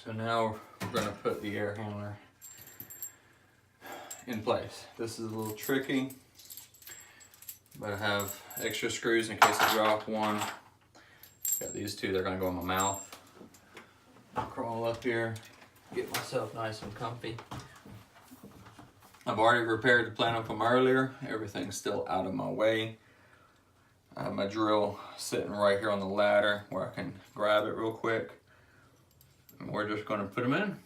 So now we're going to put the air handler in place. This is a little tricky, but I have extra screws in case I drop one. Got these two, they're going to go in my mouth. I'll crawl up here, get myself nice and comfy. I've already repaired the plenum from earlier. Everything's still out of my way. I have my drill sitting right here on the ladder where I can grab it real quick. And we're just going to put them in.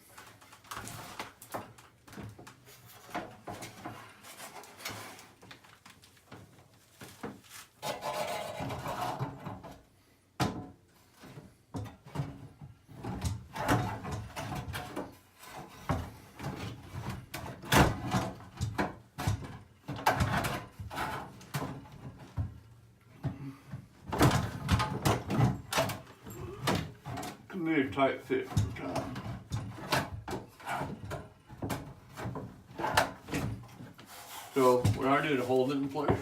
Need a tight fit for time. So what I do to hold it in place,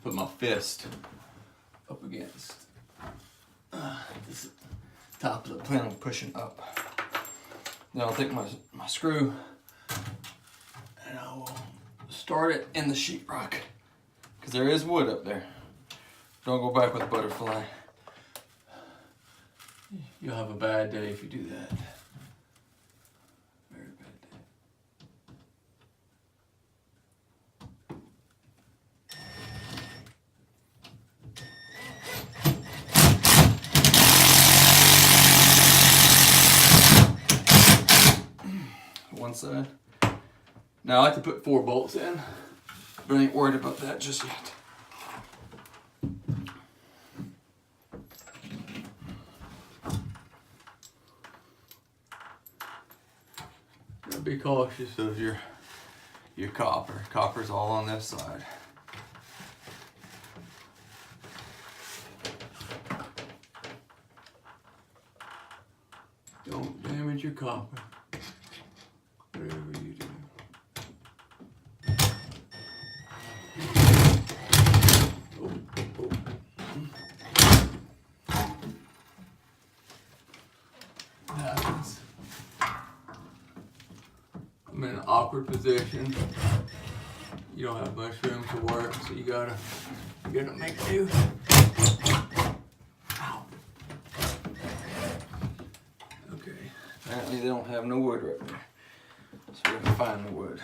put my fist up against this top of the panel, pushing up. Then I'll take my screw and I will start it in the sheetrock because there is wood up there. Don't go back with a butterfly. You'll have a bad day if you do that. Very bad day. One side. Now I like to put 4 bolts in, but I ain't worried about that just yet. Be cautious of your copper. Copper's all on this side. Don't damage your copper. Whatever you do. Happens. I'm in an awkward position. You don't have much room to work, so you gotta make do. Ow. Okay. Apparently they don't have no wood right there, so we're gonna find the wood.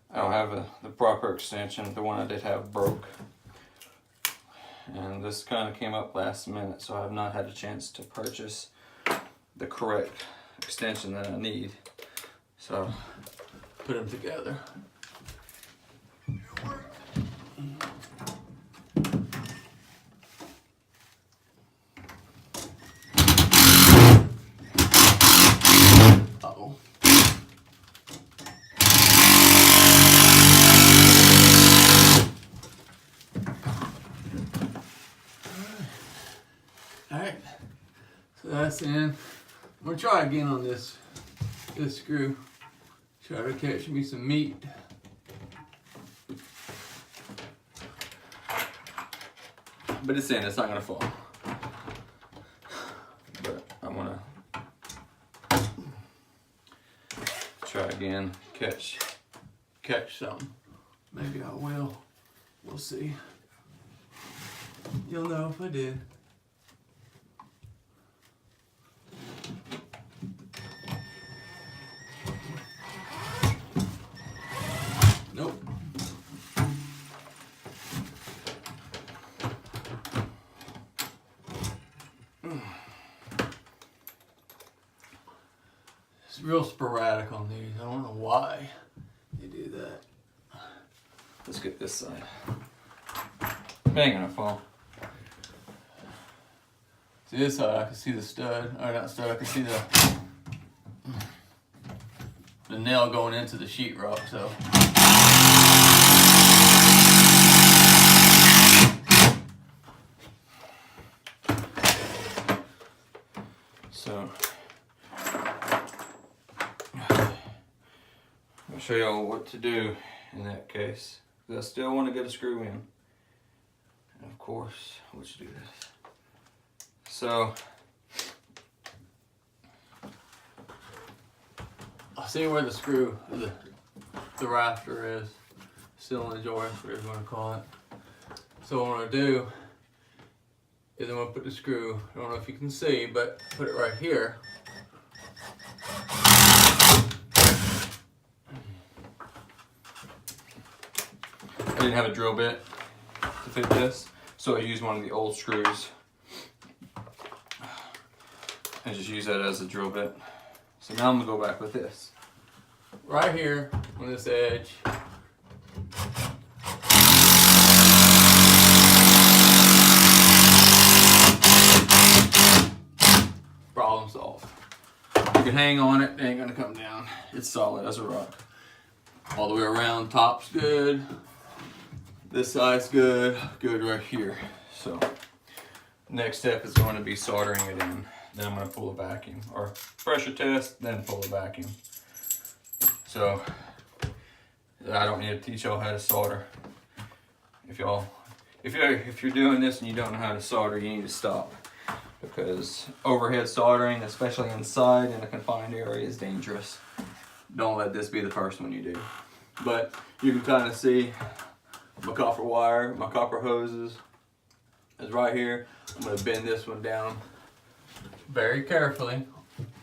I don't have the proper extension. The one I did have broke. And this kind of came up last minute, so I have not had a chance to purchase the correct extension that I need. So, put them together. Uh-oh. Alright, so that's in. I'm gonna try again on this screw. Try to catch me some meat. But it's in, it's not gonna fall. But I'm gonna try again, catch something. Maybe I will. We'll see. You'll know if I did. Nope. It's real sporadic on these. I don't know why they do that. Let's get this side. It ain't gonna fall. See this side, I can see the stud. Or not stud, I can see the nail going into the sheetrock, so. So, I'll show y'all what to do in that case. I still want to get a screw in. And of course, let's do this. So, I'll see where the screw, the rafter is, cylinder joint, whatever you want to call it. So what I'm going to do is I'm going to put the screw, I don't know if you can see, but put it right here. I didn't have a drill bit to fit this, so I used one of the old screws. I just use that as a drill bit. So now I'm gonna go back with this. Right here on this edge. Problem solved. You can hang on it, it ain't gonna come down. It's solid as a rock. All the way around, top's good. This side's good, good right here. So next step is going to be soldering it in. Then I'm going to pull a vacuum, or pressure test, then pull a vacuum. So I don't need to teach y'all how to solder. If you're doing this and you don't know how to solder, you need to stop, because overhead soldering, especially inside in a confined area, is dangerous. Don't let this be the first one you do. But you can kind of see my copper wire, my copper hoses is right here. I'm going to bend this one down very carefully.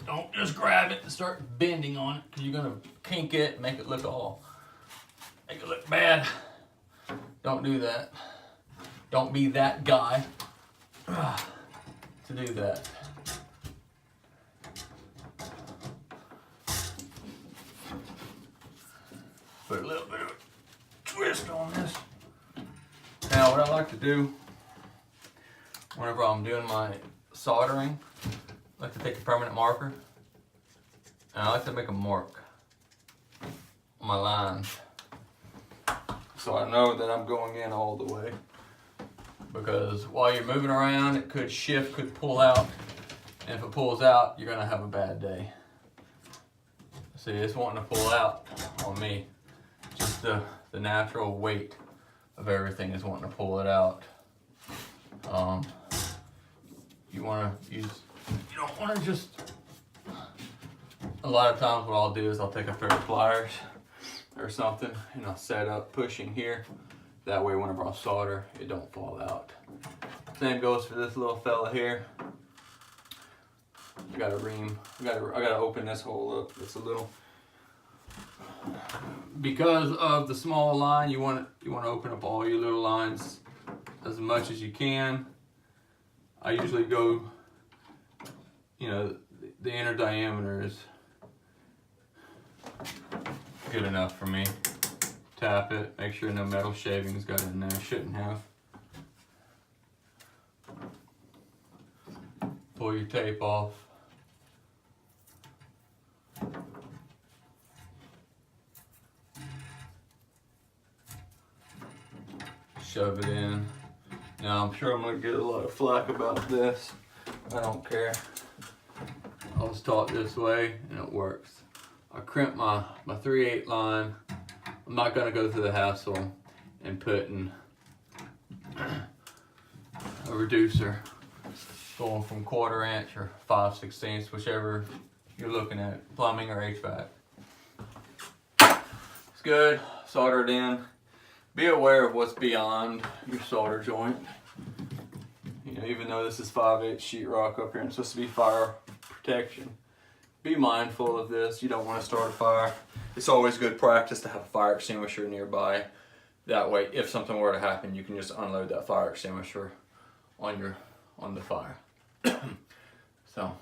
Don't just grab it and start bending on it, because you're going to kink it, make it look bad. Don't do that. Don't be that guy to do that. Put a little bit of a twist on this. Now what I like to do whenever I'm doing my soldering, I like to take a permanent marker and I like to make a mark on my lines, so I know that I'm going in all the way. Because while you're moving around, it could shift, could pull out, and if it pulls out, you're gonna have a bad day. See, it's wanting to pull out on me. Just the natural weight of everything is wanting to pull it out. You don't want to just, a lot of times what I'll do is I'll take a pair of pliers or something and I'll set up pushing here. That way whenever I solder, it don't fall out. Same goes for this little fella here. I got a ream, I gotta open this hole up. It's a little, because of the small line, you want to open up all your little lines as much as you can. I usually go, the inner diameter is good enough for me. Tap it, make sure no metal shavings got in there, shouldn't have. Pull your tape off. Shove it in. Now I'm sure I'm gonna get a lot of flack about this. I don't care. I was taught this way and it works. I crimp my 3/8 line. I'm not gonna go through the hassle and putting a reducer going from 1/4 inch or 5/16, whichever you're looking at, plumbing or HVAC. It's good, solder it in. Be aware of what's beyond your solder joint. Even though this is 5/8 sheetrock up here and it's supposed to be fire protection, be mindful of this. You don't want to start a fire. It's always good practice to have a fire extinguisher nearby. That way, if something were to happen, you can just unload that fire extinguisher on the fire. So,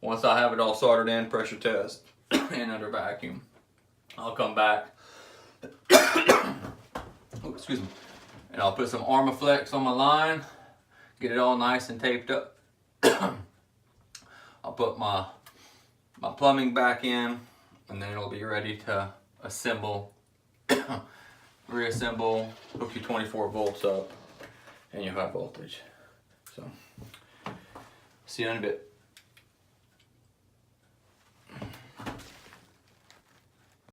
once I have it all soldered in, pressure test, and under vacuum, I'll come back. Oh, excuse me. And I'll put some Armaflex on my line, get it all nice and taped up. I'll put my my plumbing back in, and then it'll be ready to assemble, reassemble, hook your 24 volts up, and you'll have voltage. So, see you in a bit.